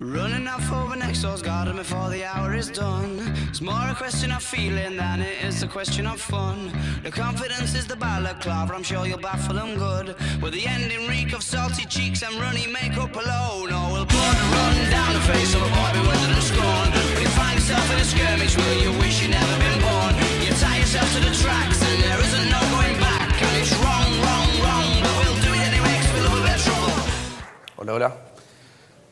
Running off over next door's garden before the hour is done. It's more a question of feeling than it is a question of fun. The confidence is the balaclava, I'm sure you'll baffle them good. With the ending reek of salty cheeks and runny makeup alone. Or we'll blood run down the face of a boy bewildered and scorned. When you find yourself in a skirmish, will you wish you'd never been born? You tie yourself to the tracks and there isn't no going back. And it's wrong, wrong, wrong, but we'll do it anyway 'cause we love a bit of trouble. Hola, hola.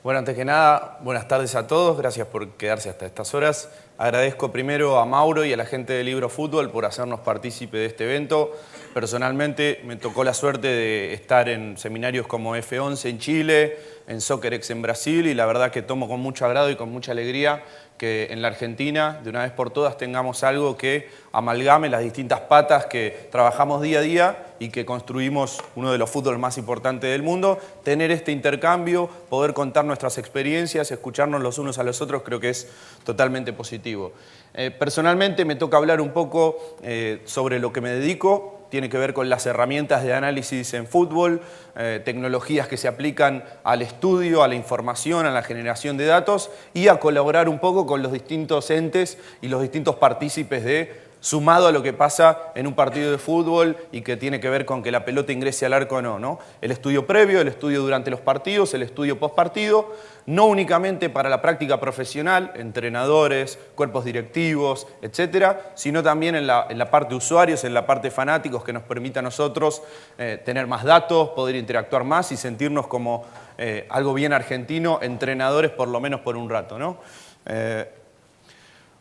Bueno, antes que nada, buenas tardes a todos. Gracias por quedarse hasta estas horas. Agradezco primero a Mauro y a la gente de Libro Fútbol por hacernos partícipe de este evento. Personalmente me tocó la suerte de estar en seminarios como F11 en Chile, en SoccerX en Brasil, y la verdad que tomo con mucho agrado y con mucha alegría que en la Argentina, de una vez por todas, tengamos algo que amalgame las distintas patas que trabajamos día a día y que construimos uno de los fútboles más importantes del mundo. Tener este intercambio, poder contar nuestras experiencias, escucharnos los unos a los otros, creo que es totalmente positivo. Personalmente me toca hablar un poco sobre lo que me dedico. Tiene que ver con las herramientas de análisis en fútbol, tecnologías que se aplican al estudio, a la información, a la generación de datos y a colaborar un poco con los distintos entes y los distintos partícipes sumado a lo que pasa en un partido de fútbol y que tiene que ver con que la pelota ingrese al arco o no, ¿no? El estudio previo, el estudio durante los partidos, el estudio post partido, no únicamente para la práctica profesional, entrenadores, cuerpos directivos, etcétera, sino también en la parte usuarios, en la parte fanáticos, que nos permita a nosotros tener más datos, poder interactuar más y sentirnos como algo bien argentino, entrenadores por lo menos por un rato, ¿no?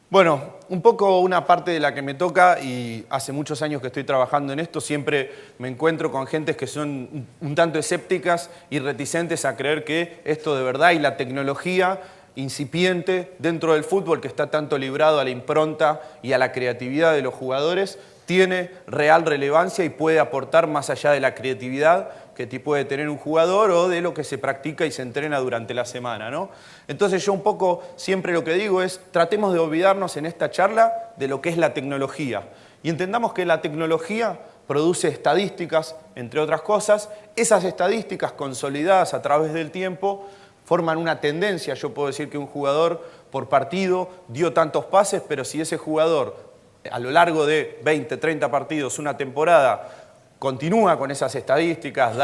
Bueno, un poco una parte de la que me toca, y hace muchos años que estoy trabajando en esto, siempre me encuentro con gentes que son un tanto escépticas y reticentes a creer que esto de verdad y la tecnología incipiente dentro del fútbol, que está tanto librado a la impronta y a la creatividad de los jugadores, tiene real relevancia y puede aportar más allá de la creatividad que puede tener un jugador o de lo que se practica y se entrena durante la semana, ¿no? Entonces yo un poco siempre lo que digo es, tratemos de olvidarnos en esta charla de lo que es la tecnología y entendamos que la tecnología produce estadísticas, entre otras cosas. Esas estadísticas consolidadas a través del tiempo forman una tendencia. Yo puedo decir que un jugador por partido dio tantos pases, pero si ese jugador a lo largo de 20, 30 partidos, una temporada, continúa con esas estadísticas,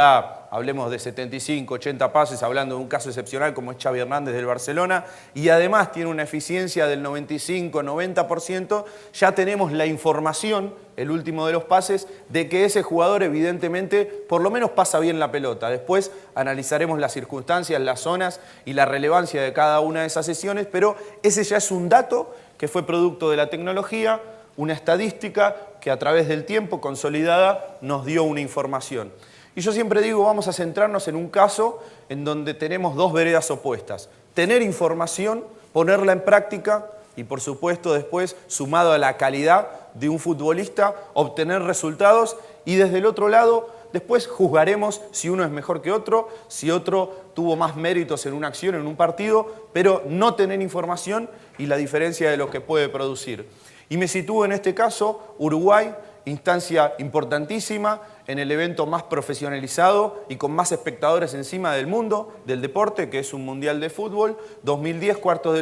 hablemos de 75, 80 pases, hablando de un caso excepcional como es Xavi Hernández del Barcelona, y además tiene una eficiencia del 95, 90%, ya tenemos la información, el último de los pases, de que ese jugador evidentemente por lo menos pasa bien la pelota. Después analizaremos las circunstancias, las zonas y la relevancia de cada una de esas sesiones, pero ese ya es un dato que fue producto de la tecnología, una estadística que a través del tiempo consolidada nos dio una información. Y yo siempre digo, vamos a centrarnos en un caso en donde tenemos dos veredas opuestas. Tener información, ponerla en práctica y por supuesto después, sumado a la calidad de un futbolista, obtener resultados y desde el otro lado, después juzgaremos si uno es mejor que otro, si otro tuvo más méritos en una acción, en un partido, pero no tener información y la diferencia de lo que puede producir. Y me sitúo en este caso, Uruguay, instancia importantísima en el evento más profesionalizado y con más espectadores encima del mundo, del deporte, que es un mundial de fútbol, 2010, cuartos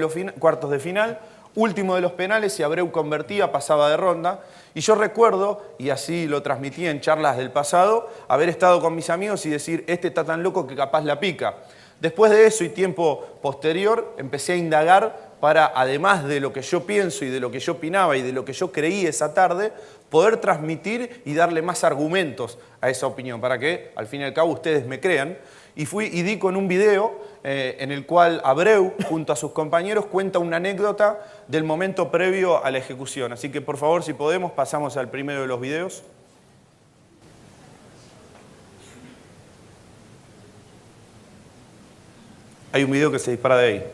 de final, último de los penales, si Abreu convertía, pasaba de ronda. Y yo recuerdo, y así lo transmití en charlas del pasado, haber estado con mis amigos y decir, este está tan loco que capaz la pica. Después de eso y tiempo posterior, empecé a indagar para, además de lo que yo pienso y de lo que yo opinaba y de lo que yo creí esa tarde, poder transmitir y darle más argumentos a esa opinión, para que, al fin y al cabo, ustedes me crean. Y fui y di con un video en el cual Abreu, junto a sus compañeros, cuenta una anécdota del momento previo a la ejecución. Así que, por favor, si podemos, pasamos al primero de los videos. Hay un video que se dispara de ahí.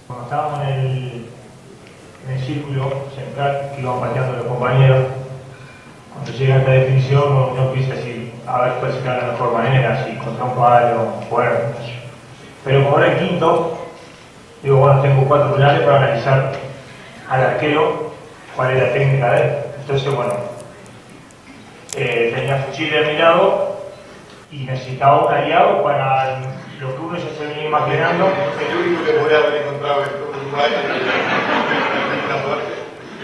Cuando estábamos en el círculo central que iban pateando los compañeros, cuando llega a esta definición uno empieza a decir, a ver cuál será la mejor manera, si contra un palo, fuera. Pero como era el quinto, digo, bueno, tengo 4 penales para analizar al arquero cuál es la técnica de él. Entonces, bueno, tenía fusil de mi lado y necesitaba un aliado para lo que uno ya se venía maquinando. El único que podría haber encontrado esto.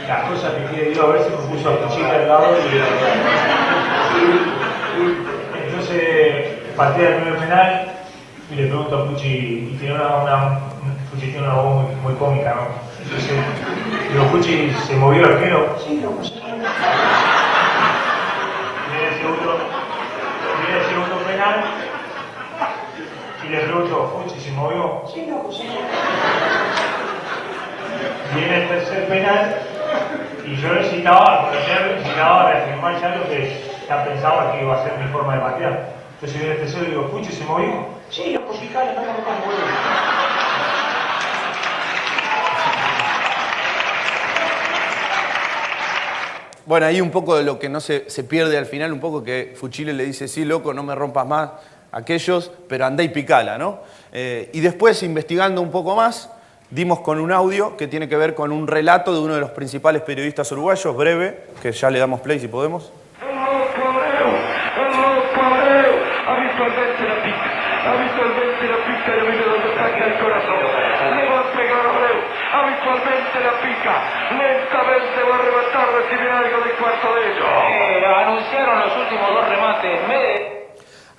Las cosas que quiere Dios, a ver si me puso a Puchita al lado y entonces patea el primer penal y le pregunto a Puchi, y tiene Puchi tiene una voz muy cómica, ¿no? Entonces digo, Puchi, ¿se movió el arquero? Sí, lo conseguí. Viene el segundo penal y le pregunto, Puchi, ¿se movió? Sí, lo conseguí. Viene el tercer penal y yo necesitaba reafirmar ya lo que ya pensaba que iba a ser mi forma de patear. Entonces viene el tercero y digo, Puchi, ¿se movió? Sí, lo conseguí, no me movió. Bueno, ahí un poco de lo que no se pierde al final, un poco que Fuchile le dice, sí, loco, no me rompas más aquellos, pero andá y picala, ¿no? Y después, investigando un poco más, dimos con un audio que tiene que ver con un relato de uno de los principales periodistas uruguayos, breve, que ya le damos play si podemos. El loco Abreu, habitualmente la pica y mire donde saca el corazón. Le va a pegar Abreu, habitualmente la pica, lentamente va a rematar, recibe algo del cuarto de ellos. Anunciaron los últimos dos remates.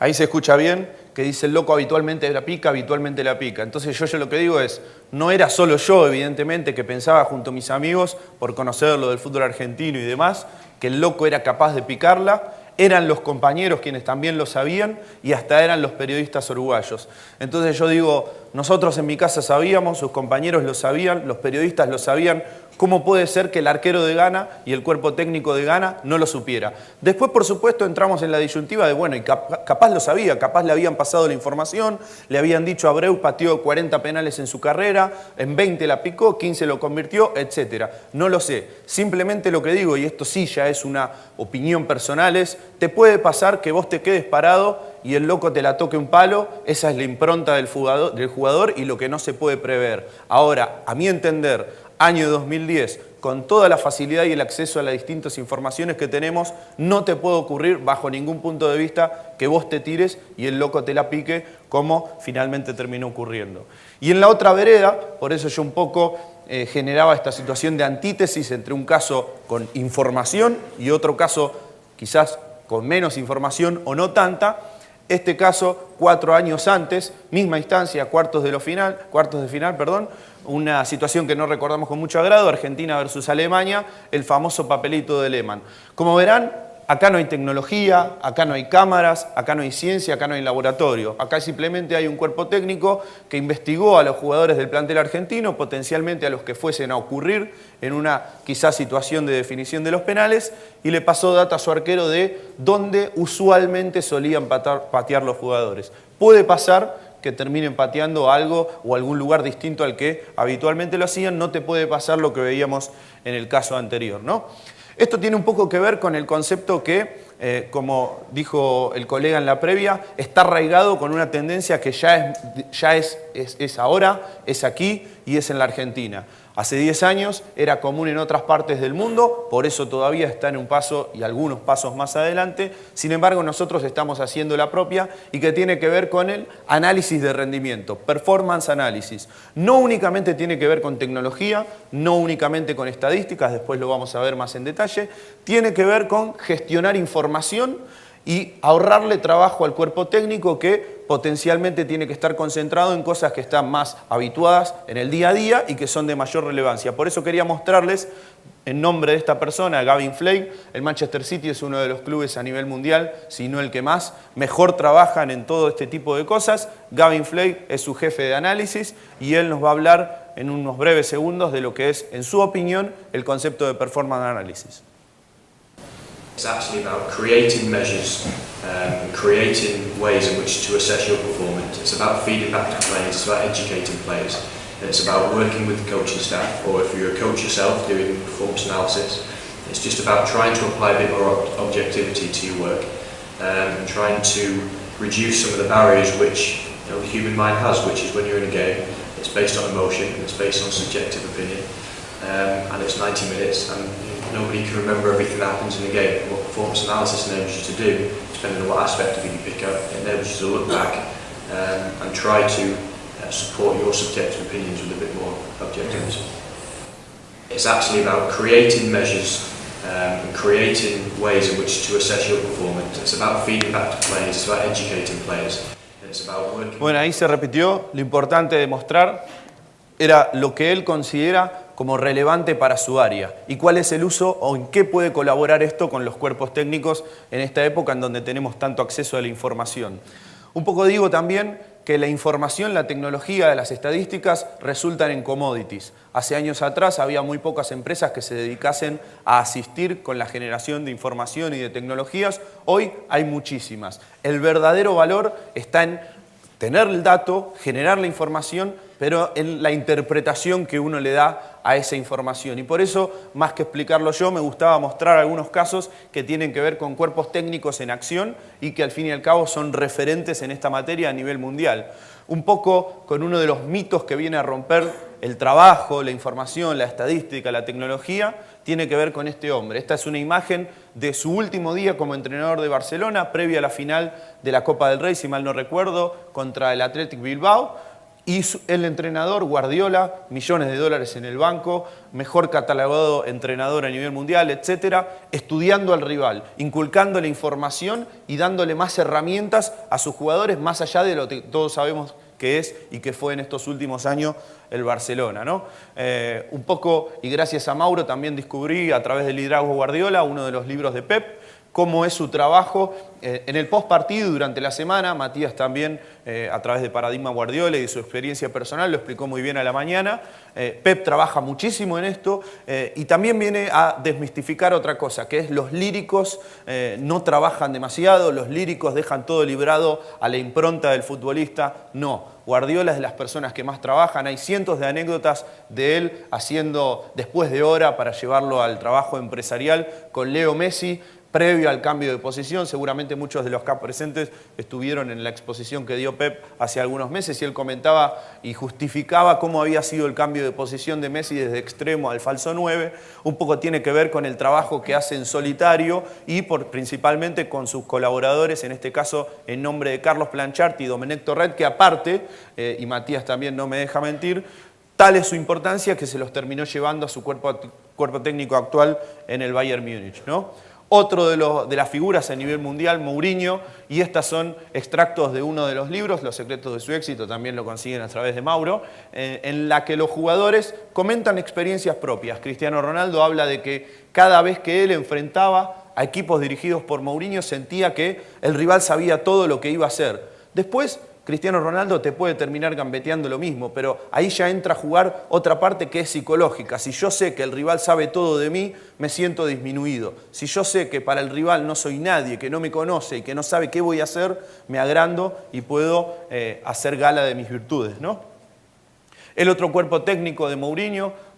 Ahí se escucha bien que dice el loco habitualmente la pica. Entonces yo lo que digo es, no era solo yo, evidentemente, que pensaba junto a mis amigos, por conocer lo del fútbol argentino y demás, que el loco era capaz de picarla, eran los compañeros quienes también lo sabían y hasta eran los periodistas uruguayos. Entonces yo digo, nosotros en mi casa sabíamos, sus compañeros lo sabían, los periodistas lo sabían. ¿Cómo puede ser que el arquero de Ghana y el cuerpo técnico de Ghana no lo supiera? Después, por supuesto, entramos en la disyuntiva de, bueno, y capaz lo sabía, capaz le habían pasado la información, le habían dicho a Abreu pateó 40 penales en su carrera, en 20 la picó, 15 lo convirtió, etc. No lo sé. Simplemente lo que digo, y esto sí ya es una opinión personal, es, te puede pasar que vos te quedes parado y el loco te la toque un palo, esa es la impronta del jugador y lo que no se puede prever. Ahora, a mi entender, año 2010, con toda la facilidad y el acceso a las distintas informaciones que tenemos, no te puede ocurrir bajo ningún punto de vista que vos te tires y el loco te la pique, como finalmente terminó ocurriendo. Y en la otra vereda, por eso yo un poco generaba esta situación de antítesis entre un caso con información y otro caso quizás con menos información o no tanta. Este caso, 4 años antes, misma instancia, cuartos de final, una situación que no recordamos con mucho agrado, Argentina versus Alemania, el famoso papelito de Lehmann. Como verán, acá no hay tecnología, acá no hay cámaras, acá no hay ciencia, acá no hay laboratorio. Acá simplemente hay un cuerpo técnico que investigó a los jugadores del plantel argentino, potencialmente a los que fuesen a ocurrir en una quizás situación de definición de los penales, y le pasó data a su arquero de dónde usualmente solían patear los jugadores. Puede pasar que terminen pateando algo o algún lugar distinto al que habitualmente lo hacían, no te puede pasar lo que veíamos en el caso anterior, ¿no? Esto tiene un poco que ver con el concepto que, como dijo el colega en la previa, está arraigado con una tendencia que ya es ahora, es aquí y es en la Argentina. Hace 10 años era común en otras partes del mundo, por eso todavía está en un paso y algunos pasos más adelante. Sin embargo, nosotros estamos haciendo la propia y que tiene que ver con el análisis de rendimiento, performance análisis. No únicamente tiene que ver con tecnología, no únicamente con estadísticas, después lo vamos a ver más en detalle, tiene que ver con gestionar información y ahorrarle trabajo al cuerpo técnico que potencialmente tiene que estar concentrado en cosas que están más habituadas en el día a día y que son de mayor relevancia. Por eso quería mostrarles, en nombre de esta persona, Gavin Flake, el Manchester City es uno de los clubes a nivel mundial, si no el que más, mejor trabajan en todo este tipo de cosas. Gavin Flake es su jefe de análisis y él nos va a hablar en unos breves segundos de lo que es, en su opinión, el concepto de performance analysis. It's actually about creating measures, creating ways in which to assess your performance. It's about feeding back to players, it's about educating players. It's about working with the coaching staff, or if you're a coach yourself doing performance analysis, it's just about trying to apply a bit more objectivity to your work and trying to reduce some of the barriers which the human mind has, which is when you're in a game, it's based on emotion, it's based on subjective opinion, and it's 90 minutes, and nobody can remember everything that happens in the game. What performance analysis enables you to do, depending on what aspect of it you pick up, it enables you to look back and try to support your subjective opinions with a bit more objectivism. It's actually about creating measures and creating ways in which to assess your performance. It's about feeding back to players, it's about educating players. It's about working. Bueno, ahí se repitió, lo importante de mostrar era lo que él considera como relevante para su área y cuál es el uso o en qué puede colaborar esto con los cuerpos técnicos en esta época en donde tenemos tanto acceso a la información. Un poco digo también que la información, la tecnología, las estadísticas resultan en commodities. Hace años atrás había muy pocas empresas que se dedicasen a asistir con la generación de información y de tecnologías. Hoy hay muchísimas. El verdadero valor está en tener el dato, generar la información, pero en la interpretación que uno le da a esa información. Y por eso, más que explicarlo yo, me gustaba mostrar algunos casos que tienen que ver con cuerpos técnicos en acción y que al fin y al cabo son referentes en esta materia a nivel mundial. Un poco con uno de los mitos que viene a romper el trabajo, la información, la estadística, la tecnología, tiene que ver con este hombre. Esta es una imagen de su último día como entrenador de Barcelona, previa a la final de la Copa del Rey, si mal no recuerdo, contra el Athletic Bilbao. Y el entrenador Guardiola, millones de dólares en el banco, mejor catalogado entrenador a nivel mundial, etcétera, estudiando al rival, inculcándole información y dándole más herramientas a sus jugadores, más allá de lo que todos sabemos que es y que fue en estos últimos años el Barcelona, ¿no? Un poco, y gracias a Mauro también descubrí a través del liderazgo Guardiola uno de los libros de Pep, cómo es su trabajo en el postpartido durante la semana. Matías también, a través de Paradigma Guardiola y de su experiencia personal, lo explicó muy bien a la mañana. Pep trabaja muchísimo en esto y también viene a desmistificar otra cosa, que es los líricos no trabajan demasiado, los líricos dejan todo librado a la impronta del futbolista. No, Guardiola es de las personas que más trabajan. Hay cientos de anécdotas de él haciendo después de hora para llevarlo al trabajo empresarial con Leo Messi, previo al cambio de posición. Seguramente muchos de los acá presentes estuvieron en la exposición que dio Pep hace algunos meses y él comentaba y justificaba cómo había sido el cambio de posición de Messi desde extremo al falso 9. Un poco tiene que ver con el trabajo que hace en solitario y principalmente con sus colaboradores, en este caso en nombre de Carlos Planchart y Domenech Torrent, que aparte, y Matías también no me deja mentir, tal es su importancia que se los terminó llevando a su cuerpo técnico actual en el Bayern Múnich, ¿no? Otro de las figuras a nivel mundial, Mourinho, y estas son extractos de uno de los libros, Los secretos de su éxito, también lo consiguen a través de Mauro, en la que los jugadores comentan experiencias propias. Cristiano Ronaldo habla de que cada vez que él enfrentaba a equipos dirigidos por Mourinho sentía que el rival sabía todo lo que iba a hacer. Después, Cristiano Ronaldo te puede terminar gambeteando lo mismo, pero ahí ya entra a jugar otra parte que es psicológica. Si yo sé que el rival sabe todo de mí, me siento disminuido. Si yo sé que para el rival no soy nadie, que no me conoce y que no sabe qué voy a hacer, me agrando y puedo hacer gala de mis virtudes, ¿no? El otro cuerpo técnico de Mourinho,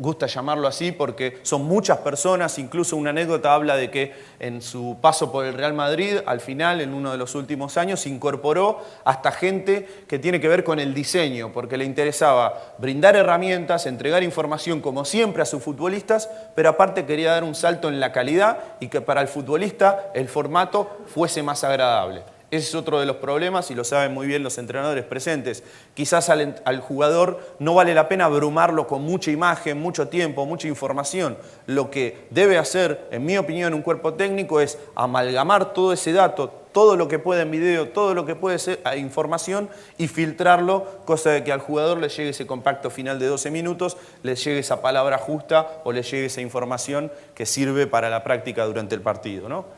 gusta llamarlo así porque son muchas personas, incluso una anécdota habla de que en su paso por el Real Madrid, al final, en uno de los últimos años, incorporó hasta gente que tiene que ver con el diseño, porque le interesaba brindar herramientas, entregar información como siempre a sus futbolistas, pero aparte quería dar un salto en la calidad y que para el futbolista el formato fuese más agradable. Ese es otro de los problemas y lo saben muy bien los entrenadores presentes. Quizás al jugador no vale la pena abrumarlo con mucha imagen, mucho tiempo, mucha información. Lo que debe hacer, en mi opinión, un cuerpo técnico es amalgamar todo ese dato, todo lo que puede en video, todo lo que puede ser información y filtrarlo, cosa de que al jugador le llegue ese compacto final de 12 minutos, le llegue esa palabra justa o le llegue esa información que sirve para la práctica durante el partido, ¿no?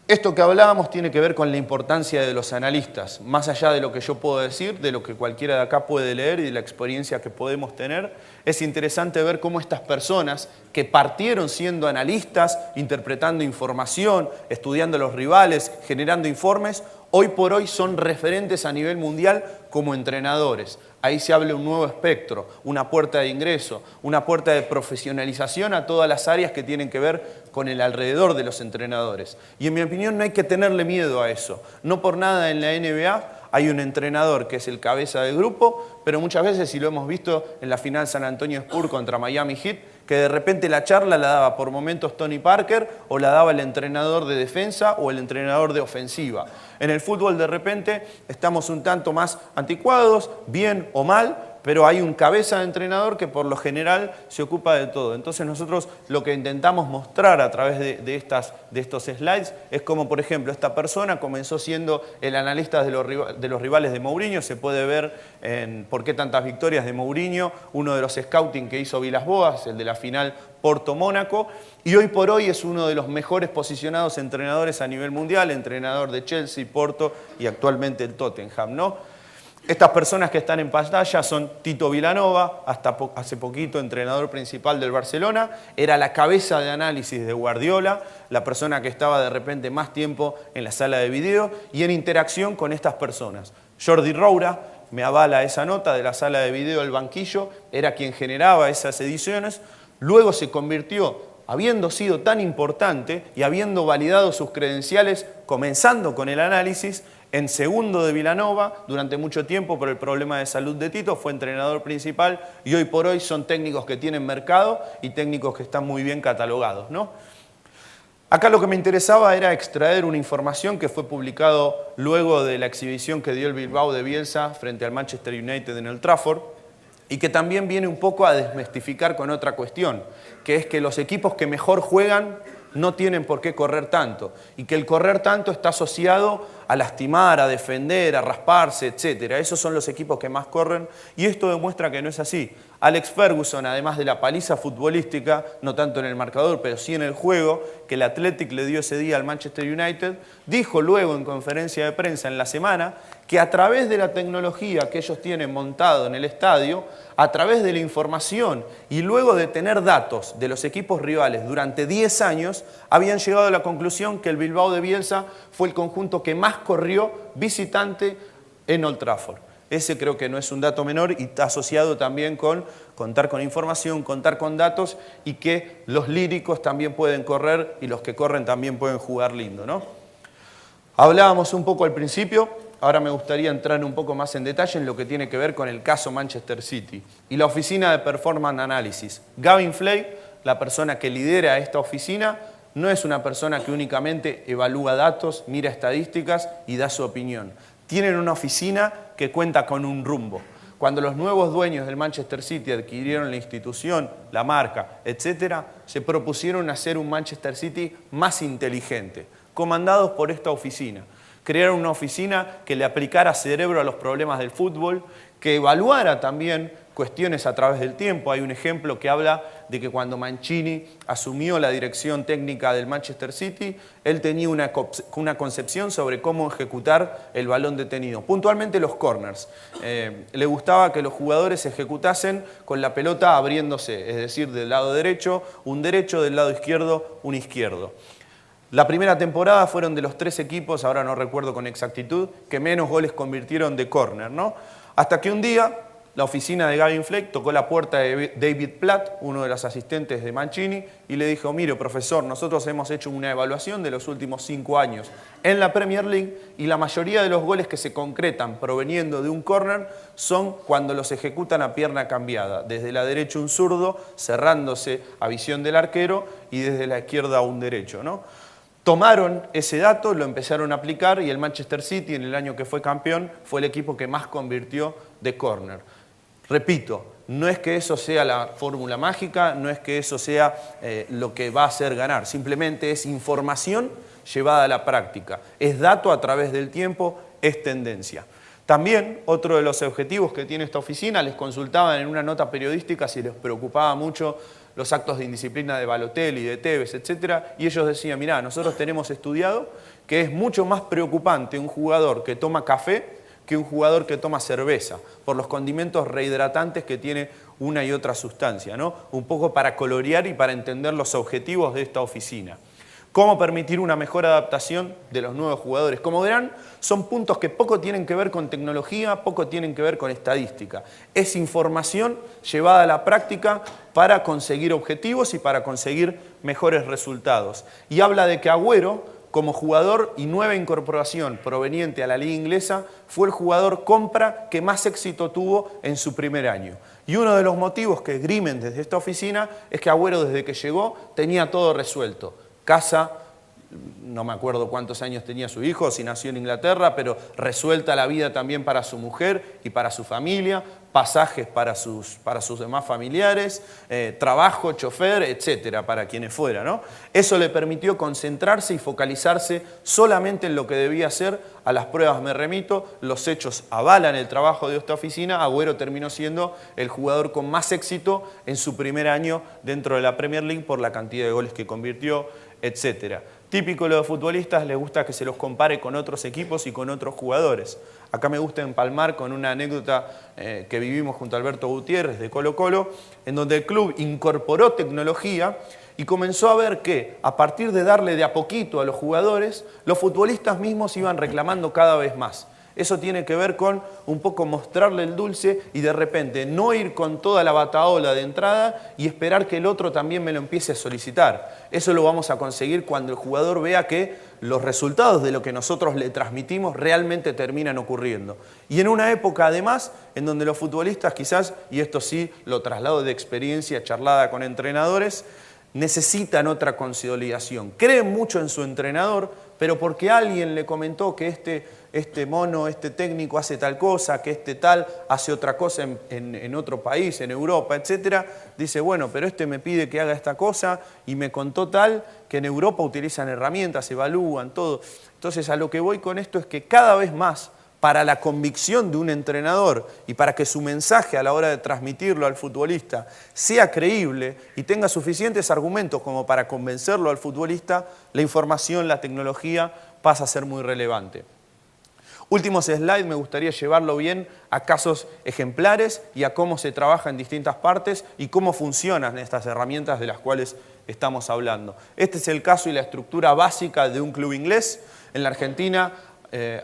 Esto que hablábamos tiene que ver con la importancia de los analistas, más allá de lo que yo puedo decir, de lo que cualquiera de acá puede leer y de la experiencia que podemos tener. Es interesante ver cómo estas personas que partieron siendo analistas, interpretando información, estudiando a los rivales, generando informes, hoy por hoy son referentes a nivel mundial como entrenadores. Ahí se abre un nuevo espectro, una puerta de ingreso, una puerta de profesionalización a todas las áreas que tienen que ver con el alrededor de los entrenadores. Y en mi opinión no hay que tenerle miedo a eso. No por nada en la NBA hay un entrenador que es el cabeza del grupo, pero muchas veces, y lo hemos visto en la final San Antonio Spurs contra Miami Heat, que de repente la charla la daba por momentos Tony Parker o la daba el entrenador de defensa o el entrenador de ofensiva. En el fútbol de repente estamos un tanto más anticuados, bien o mal, pero hay un cabeza de entrenador que por lo general se ocupa de todo. Entonces nosotros lo que intentamos mostrar a través de estos slides es como, por ejemplo, esta persona comenzó siendo el analista de los rivales de Mourinho. Se puede ver en por qué tantas victorias de Mourinho, uno de los scouting que hizo Vilas-Boas, el de la final Porto-Mónaco, y hoy por hoy es uno de los mejores posicionados entrenadores a nivel mundial, entrenador de Chelsea, Porto y actualmente el Tottenham, ¿no? Estas personas que están en pantalla son Tito Vilanova, hasta hace poquito entrenador principal del Barcelona, era la cabeza de análisis de Guardiola, la persona que estaba de repente más tiempo en la sala de video y en interacción con estas personas. Jordi Roura me avala esa nota de la sala de video del banquillo, era quien generaba esas ediciones, luego se convirtió, habiendo sido tan importante y habiendo validado sus credenciales, comenzando con el análisis, en segundo de Vilanova, durante mucho tiempo por el problema de salud de Tito, fue entrenador principal y hoy por hoy son técnicos que tienen mercado y técnicos que están muy bien catalogados, ¿no? Acá lo que me interesaba era extraer una información que fue publicado luego de la exhibición que dio el Bilbao de Bielsa frente al Manchester United en el Trafford y que también viene un poco a desmistificar con otra cuestión, que es que los equipos que mejor juegan no tienen por qué correr tanto y que el correr tanto está asociado a lastimar, a defender, a rasparse, etc. Esos son los equipos que más corren y esto demuestra que no es así. Alex Ferguson, además de la paliza futbolística, no tanto en el marcador, pero sí en el juego, que el Athletic le dio ese día al Manchester United, dijo luego en conferencia de prensa en la semana que a través de la tecnología que ellos tienen montado en el estadio, a través de la información y luego de tener datos de los equipos rivales durante 10 años, habían llegado a la conclusión que el Bilbao de Bielsa fue el conjunto que más corrió visitante en Old Trafford. Ese creo que no es un dato menor y está asociado también con contar con información, contar con datos y que los líricos también pueden correr y los que corren también pueden jugar lindo, ¿no? Hablábamos un poco al principio, ahora me gustaría entrar un poco más en detalle en lo que tiene que ver con el caso Manchester City y la oficina de Performance Analysis. Gavin Flake, la persona que lidera esta oficina, no es una persona que únicamente evalúa datos, mira estadísticas y da su opinión. Tienen una oficina que cuenta con un rumbo. Cuando los nuevos dueños del Manchester City adquirieron la institución, la marca, etc., se propusieron hacer un Manchester City más inteligente, comandados por esta oficina. Crearon una oficina que le aplicara cerebro a los problemas del fútbol, que evaluara también cuestiones a través del tiempo. Hay un ejemplo que habla de que cuando Mancini asumió la dirección técnica del Manchester City, él tenía una concepción sobre cómo ejecutar el balón detenido, puntualmente los corners. Le gustaba que los jugadores ejecutasen con la pelota abriéndose, es decir, del lado derecho, del lado izquierdo, un izquierdo. La primera temporada fueron de los 3 equipos, ahora no recuerdo con exactitud, que menos goles convirtieron de córner, ¿no? Hasta que un día la oficina de Gavin Flake tocó la puerta de David Platt, uno de los asistentes de Mancini, y le dijo: mire, profesor, nosotros hemos hecho una evaluación de los últimos 5 años en la Premier League y la mayoría de los goles que se concretan proveniendo de un córner son cuando los ejecutan a pierna cambiada, desde la derecha un zurdo, cerrándose a visión del arquero, y desde la izquierda un derecho, ¿no? Tomaron ese dato, lo empezaron a aplicar y el Manchester City, en el año que fue campeón, fue el equipo que más convirtió de córner. Repito, no es que eso sea la fórmula mágica, no es que eso sea lo que va a hacer ganar, simplemente es información llevada a la práctica, es dato a través del tiempo, es tendencia. También otro de los objetivos que tiene esta oficina, les consultaban en una nota periodística si les preocupaba mucho los actos de indisciplina de Balotelli, de Tevez, etc. Y ellos decían: mirá, nosotros tenemos estudiado que es mucho más preocupante un jugador que toma café que un jugador que toma cerveza, por los condimentos rehidratantes que tiene una y otra sustancia, ¿no? Un poco para colorear y para entender los objetivos de esta oficina. ¿Cómo permitir una mejor adaptación de los nuevos jugadores? Como verán, son puntos que poco tienen que ver con tecnología, poco tienen que ver con estadística. Es información llevada a la práctica para conseguir objetivos y para conseguir mejores resultados. Y habla de que Agüero como jugador y nueva incorporación proveniente a la liga inglesa, fue el jugador compra que más éxito tuvo en su primer año. Y uno de los motivos que esgrimen desde esta oficina es que Agüero, desde que llegó, tenía todo resuelto. Casa, no me acuerdo cuántos años tenía su hijo, si nació en Inglaterra, pero resuelta la vida también para su mujer y para su familia, pasajes para sus demás familiares, trabajo, chofer, etcétera, para quienes fuera, ¿no? Eso le permitió concentrarse y focalizarse solamente en lo que debía hacer. A las pruebas me remito, los hechos avalan el trabajo de esta oficina. Agüero terminó siendo el jugador con más éxito en su primer año dentro de la Premier League por la cantidad de goles que convirtió, etcétera. Típico de los futbolistas, les gusta que se los compare con otros equipos y con otros jugadores. Acá me gusta empalmar con una anécdota que vivimos junto a Alberto Gutiérrez de Colo Colo, en donde el club incorporó tecnología y comenzó a ver que, a partir de darle de a poquito a los jugadores, los futbolistas mismos iban reclamando cada vez más. Eso tiene que ver con un poco mostrarle el dulce y de repente no ir con toda la batahola de entrada y esperar que el otro también me lo empiece a solicitar. Eso lo vamos a conseguir cuando el jugador vea que los resultados de lo que nosotros le transmitimos realmente terminan ocurriendo. Y en una época además en donde los futbolistas quizás, y esto sí lo traslado de experiencia charlada con entrenadores, necesitan otra consolidación. Creen mucho en su entrenador, pero porque alguien le comentó que este mono, este técnico hace tal cosa, que este tal hace otra cosa en otro país, en Europa, etc. Dice, bueno, pero este me pide que haga esta cosa y me contó tal que en Europa utilizan herramientas, evalúan todo. Entonces, a lo que voy con esto es que cada vez más, para la convicción de un entrenador y para que su mensaje a la hora de transmitirlo al futbolista sea creíble y tenga suficientes argumentos como para convencerlo al futbolista, la información, la tecnología pasa a ser muy relevante. Últimos slides, me gustaría llevarlo bien a casos ejemplares y a cómo se trabaja en distintas partes y cómo funcionan estas herramientas de las cuales estamos hablando. Este es el caso y la estructura básica de un club inglés. En la Argentina,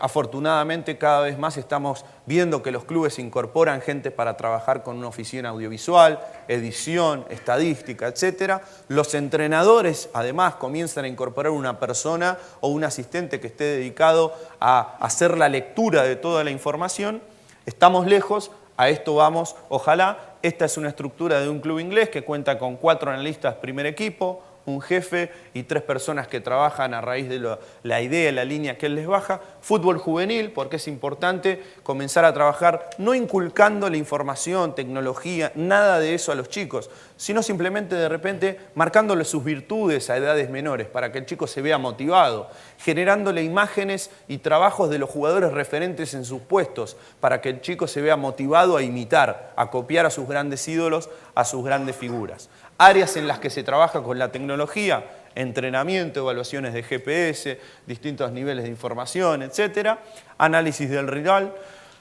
afortunadamente, cada vez más estamos viendo que los clubes incorporan gente para trabajar con una oficina audiovisual, edición, estadística, etc. Los entrenadores, además, comienzan a incorporar una persona o un asistente que esté dedicado a hacer la lectura de toda la información. Estamos lejos, a esto vamos, ojalá. Esta es una estructura de un club inglés que cuenta con 4 analistas primer equipo, un jefe y 3 personas que trabajan a raíz de la idea, la línea que él les baja. Fútbol juvenil, porque es importante comenzar a trabajar no inculcando la información, tecnología, nada de eso a los chicos, sino simplemente de repente marcándole sus virtudes a edades menores para que el chico se vea motivado, generándole imágenes y trabajos de los jugadores referentes en sus puestos para que el chico se vea motivado a imitar, a copiar a sus grandes ídolos, a sus grandes figuras. Áreas en las que se trabaja con la tecnología, entrenamiento, evaluaciones de GPS, distintos niveles de información, etc. Análisis del rival,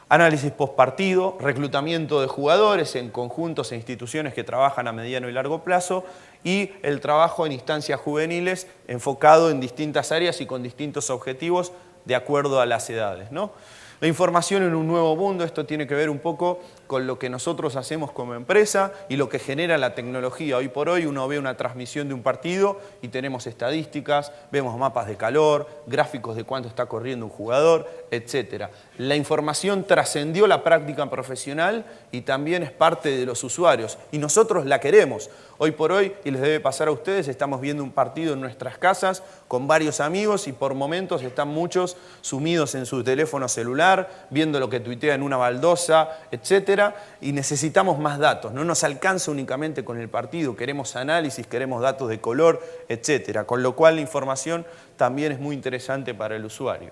análisis postpartido, reclutamiento de jugadores en conjuntos e instituciones que trabajan a mediano y largo plazo y el trabajo en instancias juveniles enfocado en distintas áreas y con distintos objetivos de acuerdo a las edades, ¿no? La información en un nuevo mundo, esto tiene que ver un poco con lo que nosotros hacemos como empresa y lo que genera la tecnología. Hoy por hoy uno ve una transmisión de un partido y tenemos estadísticas, vemos mapas de calor, gráficos de cuánto está corriendo un jugador, etc. La información trascendió la práctica profesional y también es parte de los usuarios y nosotros la queremos. Hoy por hoy, y les debe pasar a ustedes, estamos viendo un partido en nuestras casas con varios amigos y por momentos están muchos sumidos en su teléfono celular, viendo lo que tuitea en una baldosa, etcétera, y necesitamos más datos. No nos alcanza únicamente con el partido, queremos análisis, queremos datos de color, etcétera. Con lo cual la información también es muy interesante para el usuario.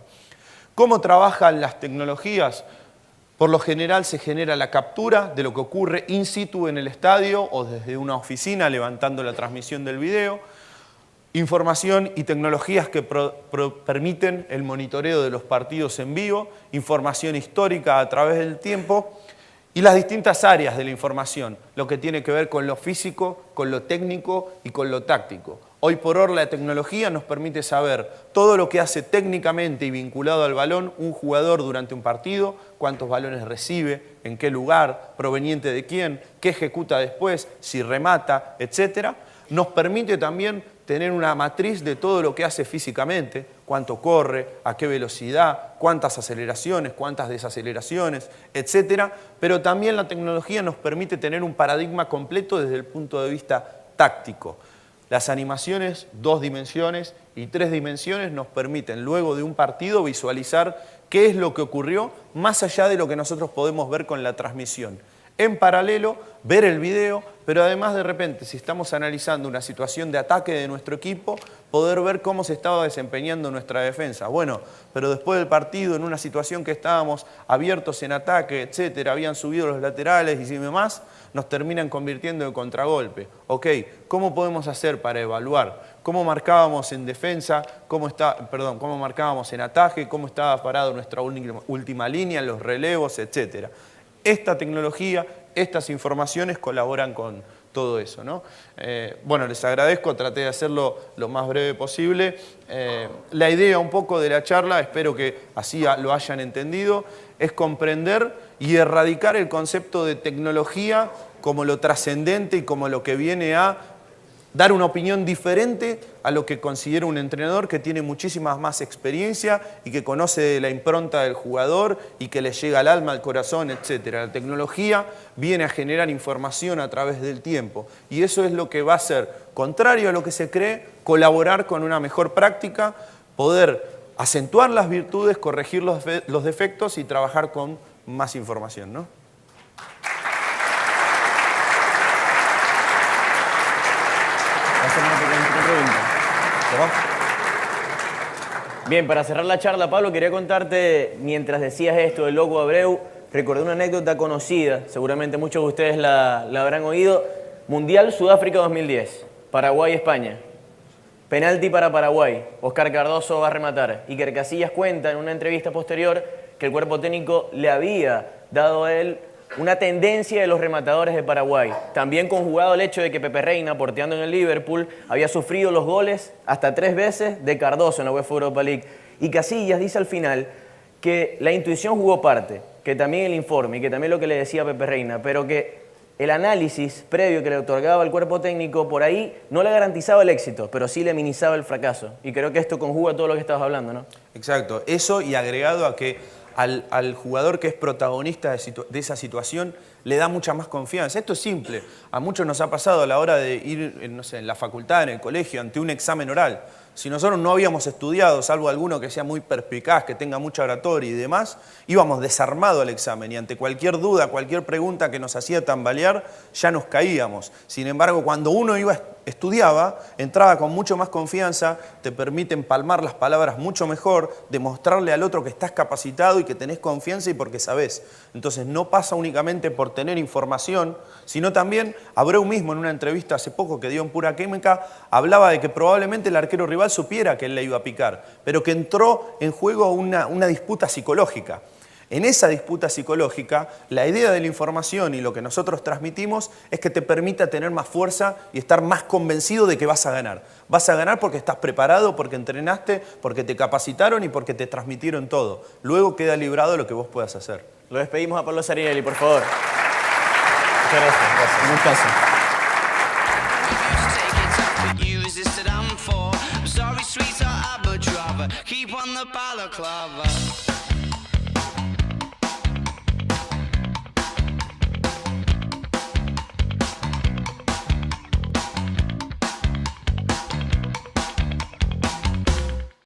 ¿Cómo trabajan las tecnologías? Por lo general se genera la captura de lo que ocurre in situ en el estadio o desde una oficina levantando la transmisión del video. Información y tecnologías que permiten el monitoreo de los partidos en vivo. Información histórica a través del tiempo. Y las distintas áreas de la información, lo que tiene que ver con lo físico, con lo técnico y con lo táctico. Hoy por hoy la tecnología nos permite saber todo lo que hace técnicamente y vinculado al balón un jugador durante un partido, cuántos balones recibe, en qué lugar, proveniente de quién, qué ejecuta después, si remata, etc. Nos permite también tener una matriz de todo lo que hace físicamente, cuánto corre, a qué velocidad, cuántas aceleraciones, cuántas desaceleraciones, etc. Pero también la tecnología nos permite tener un paradigma completo desde el punto de vista táctico. Las animaciones 2 dimensiones y 3 dimensiones nos permiten luego de un partido visualizar qué es lo que ocurrió más allá de lo que nosotros podemos ver con la transmisión. En paralelo, ver el video, pero además de repente, si estamos analizando una situación de ataque de nuestro equipo, poder ver cómo se estaba desempeñando nuestra defensa. Bueno, pero después del partido, en una situación que estábamos abiertos en ataque, etcétera, habían subido los laterales y demás, nos terminan convirtiendo en contragolpe. Ok, ¿cómo podemos hacer para evaluar? ¿Cómo marcábamos en defensa? ¿Cómo marcábamos en ataque? ¿Cómo estaba parado nuestra última línea, los relevos, etcétera? Esta tecnología, estas informaciones colaboran con todo eso, ¿no? Bueno, les agradezco, traté de hacerlo lo más breve posible. La idea un poco de la charla, espero que así lo hayan entendido, es comprender y erradicar el concepto de tecnología como lo trascendente y como lo que viene a dar una opinión diferente a lo que considera un entrenador que tiene muchísima más experiencia y que conoce la impronta del jugador y que le llega al alma, al corazón, etc. La tecnología viene a generar información a través del tiempo y eso es lo que va a ser, contrario a lo que se cree, colaborar con una mejor práctica, poder acentuar las virtudes, corregir los defectos y trabajar con más información, ¿no? Bien, para cerrar la charla, Pablo, quería contarte, mientras decías esto del Loco Abreu, recordé una anécdota conocida, seguramente muchos de ustedes la habrán oído. Mundial Sudáfrica 2010, Paraguay-España. Penalti para Paraguay, Oscar Cardoso va a rematar. Iker Casillas cuenta en una entrevista posterior que el cuerpo técnico le había dado a él una tendencia de los rematadores de Paraguay. También conjugado el hecho de que Pepe Reina, porteando en el Liverpool, había sufrido los goles hasta 3 veces de Cardoso en la UEFA Europa League. Y Casillas dice al final que la intuición jugó parte, que también el informe y que también lo que le decía Pepe Reina, pero que el análisis previo que le otorgaba el cuerpo técnico por ahí no le garantizaba el éxito, pero sí le minimizaba el fracaso. Y creo que esto conjuga todo lo que estabas hablando, ¿no? Exacto. Eso y agregado a que al jugador que es protagonista de esa situación le da mucha más confianza. Esto es simple. A muchos nos ha pasado a la hora de ir, no sé, en la facultad, en el colegio, ante un examen oral. Si nosotros no habíamos estudiado, salvo alguno que sea muy perspicaz, que tenga mucha oratoria y demás, íbamos desarmados al examen y ante cualquier duda, cualquier pregunta que nos hacía tambalear, ya nos caíamos. Sin embargo, cuando uno estudiaba, entraba con mucho más confianza, te permite empalmar las palabras mucho mejor, demostrarle al otro que estás capacitado y que tenés confianza y porque sabés. Entonces no pasa únicamente por tener información, sino también, Abreu mismo en una entrevista hace poco que dio en Pura Química, hablaba de que probablemente el arquero rival supiera que él le iba a picar, pero que entró en juego una disputa psicológica. En esa disputa psicológica, la idea de la información y lo que nosotros transmitimos es que te permita tener más fuerza y estar más convencido de que vas a ganar. Vas a ganar porque estás preparado, porque entrenaste, porque te capacitaron y porque te transmitieron todo. Luego queda librado lo que vos puedas hacer. Lo despedimos a Pablo Zarinelli, por favor. Muchas gracias. Un gustazo. Sorry, sweetheart, I would rather keep on the balaclava.